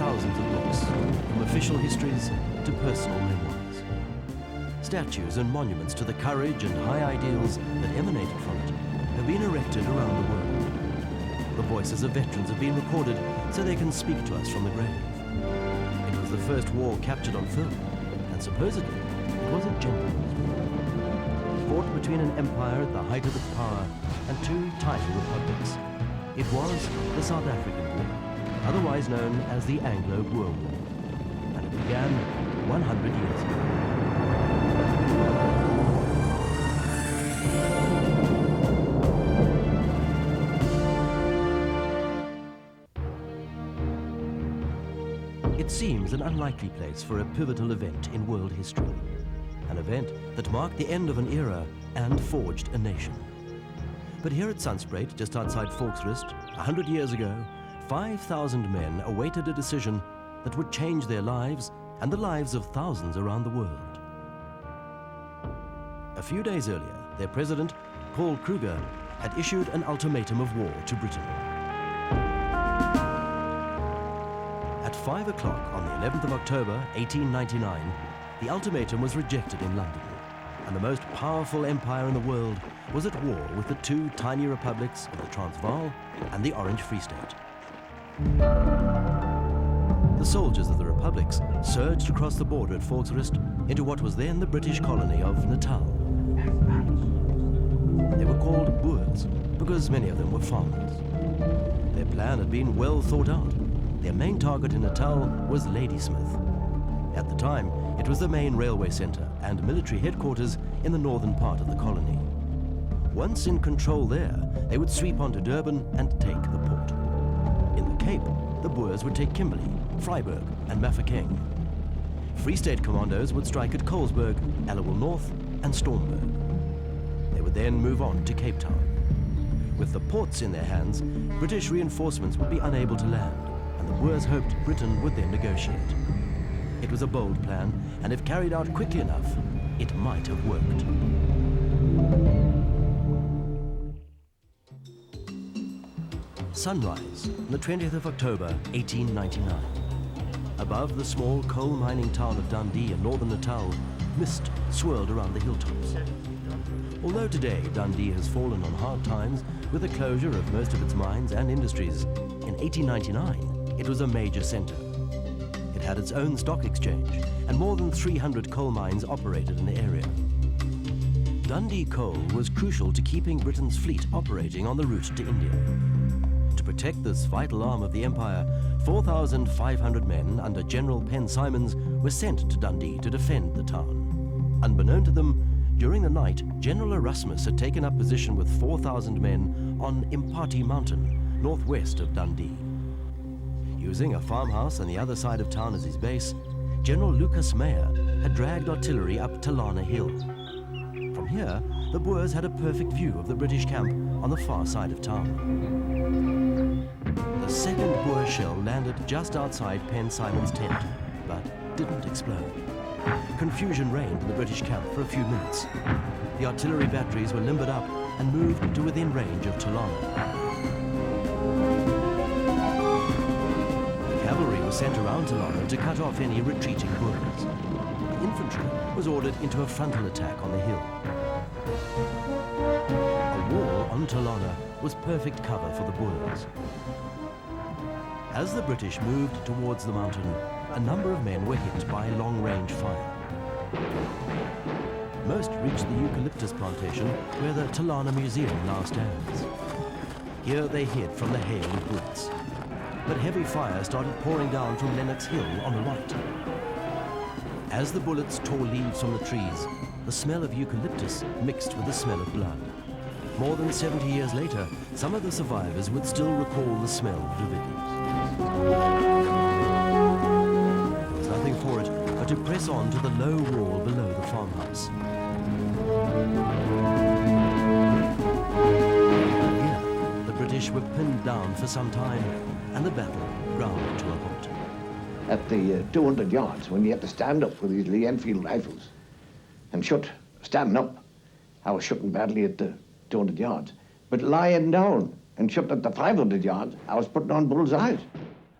thousands of books, from official histories to personal memoirs. Statues and monuments to the courage and high ideals that emanated from it have been erected around the world. The voices of veterans have been recorded so they can speak to us from the grave. It was the first war captured on film, and supposedly it was a gentleman's war. Fought between an empire at the height of its power and two tiny republics. It was the South African War, otherwise known as the Anglo-Boer War, and it began 100 years ago. It seems an unlikely place for a pivotal event in world history, an event that marked the end of an era and forged a nation. But here at Sunspruit, just outside Volksrust, 100 years ago, 5,000 men awaited a decision that would change their lives and the lives of thousands around the world. A few days earlier, their president, Paul Kruger, had issued an ultimatum of war to Britain. At 5 o'clock on the 11th of October, 1899, the ultimatum was rejected in London, and the most powerful empire in the world was at war with the two tiny republics of the Transvaal and the Orange Free State. The soldiers of the republics surged across the border at Volksrust into what was then the British colony of Natal. They were called Boers because many of them were farmers. Their plan had been well thought out. Their main target in Natal was Ladysmith. At the time, it was the main railway centre and military headquarters in the northern part of the colony. Once in control there, they would sweep onto Durban and take the port. In the Cape, the Boers would take Kimberley, Vryburg and Mafeking. Free State commandos would strike at Colesberg, Aliwal North and Stormberg. They would then move on to Cape Town. With the ports in their hands, British reinforcements would be unable to land, and the Boers hoped Britain would then negotiate. It was a bold plan, and if carried out quickly enough, it might have worked. Sunrise on the 20th of October, 1899. Above the small coal mining town of Dundee in northern Natal, mist swirled around the hilltops. Although today Dundee has fallen on hard times with the closure of most of its mines and industries, in 1899 it was a major centre. It had its own stock exchange, and more than 300 coal mines operated in the area. Dundee coal was crucial to keeping Britain's fleet operating on the route to India. To protect this vital arm of the empire, 4,500 men under General Penn Simons were sent to Dundee to defend the town. Unbeknown to them, during the night, General Erasmus had taken up position with 4,000 men on Impati Mountain, northwest of Dundee. Using a farmhouse on the other side of town as his base, General Lucas Meyer had dragged artillery up Talana Hill. From here, the Boers had a perfect view of the British camp on the far side of town. The second Boer shell landed just outside Penn Simon's tent, but didn't explode. Confusion reigned in the British camp for a few minutes. The artillery batteries were limbered up and moved to within range of Talana. Cavalry was sent around Talana to cut off any retreating Boers. The infantry was ordered into a frontal attack on the hill. A wall on Talana was perfect cover for the Boers. As the British moved towards the mountain, a number of men were hit by long-range fire. Most reached the eucalyptus plantation where the Talana Museum now stands. Here they hid from the hail and bullets. But heavy fire started pouring down from Lennox Hill on the right. As the bullets tore leaves from the trees, the smell of eucalyptus mixed with the smell of blood. More than 70 years later, some of the survivors would still recall the smell vividly. There was nothing for it but to press on to the low wall below the farmhouse. Here, the British were pinned down for some time, and the battle ground to a halt. At the 200 yards, when you had to stand up with these Lee Enfield rifles and shoot, standing up, I was shooting badly at the 200 yards. But lying down and shooting at the 500 yards, I was putting on bull's eyes.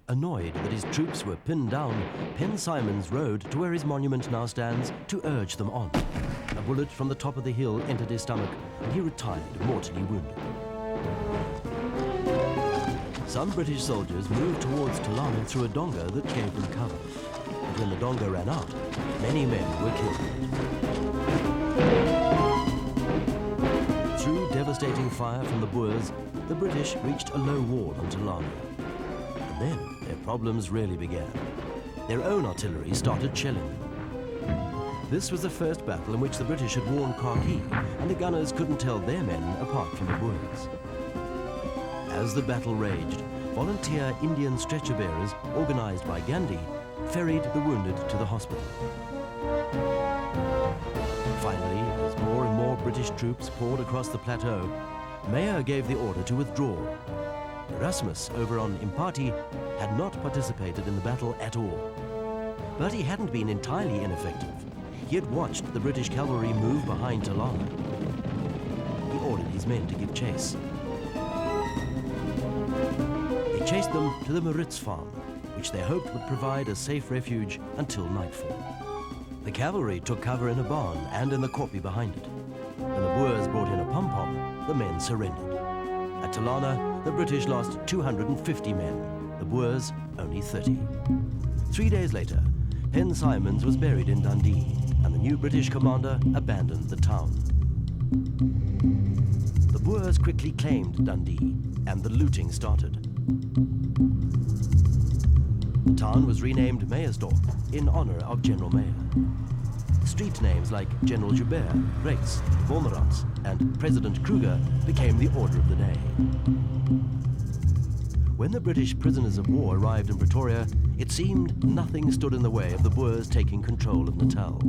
Annoyed that his troops were pinned down, Pen Simons rode to where his monument now stands to urge them on. A bullet from the top of the hill entered his stomach, and he retired mortally wounded. Some British soldiers moved towards Toulon through a donga that gave them cover. But when the donga ran out, many men were killed. Through devastating fire from the Boers, the British reached a low wall on Toulon. And then their problems really began. Their own artillery started shelling them. This was the first battle in which the British had worn khaki, and the gunners couldn't tell their men apart from the Boers. As the battle raged, volunteer Indian stretcher bearers, organized by Gandhi, ferried the wounded to the hospital. Finally, as more and more British troops poured across the plateau, Meyer gave the order to withdraw. Erasmus, over on Impati, had not participated in the battle at all. But he hadn't been entirely ineffective. He had watched the British cavalry move behind Toulon. He ordered his men to give chase. They chased them to the Maritz farm, which they hoped would provide a safe refuge until nightfall. The cavalry took cover in a barn and in the kopje behind it. When the Boers brought in a pom-pom, the men surrendered. At Toulon, the British lost 250 men, the Boers only 30. 3 days later, Pen Simons was buried in Dundee, and the new British commander abandoned the town. The Boers quickly claimed Dundee, and the looting started. The town was renamed Meyersdorp in honor of General Meyer. Street names like General Joubert, Reitz, Wolmerans, and President Kruger became the order of the day. When the British prisoners of war arrived in Pretoria, it seemed nothing stood in the way of the Boers taking control of Natal.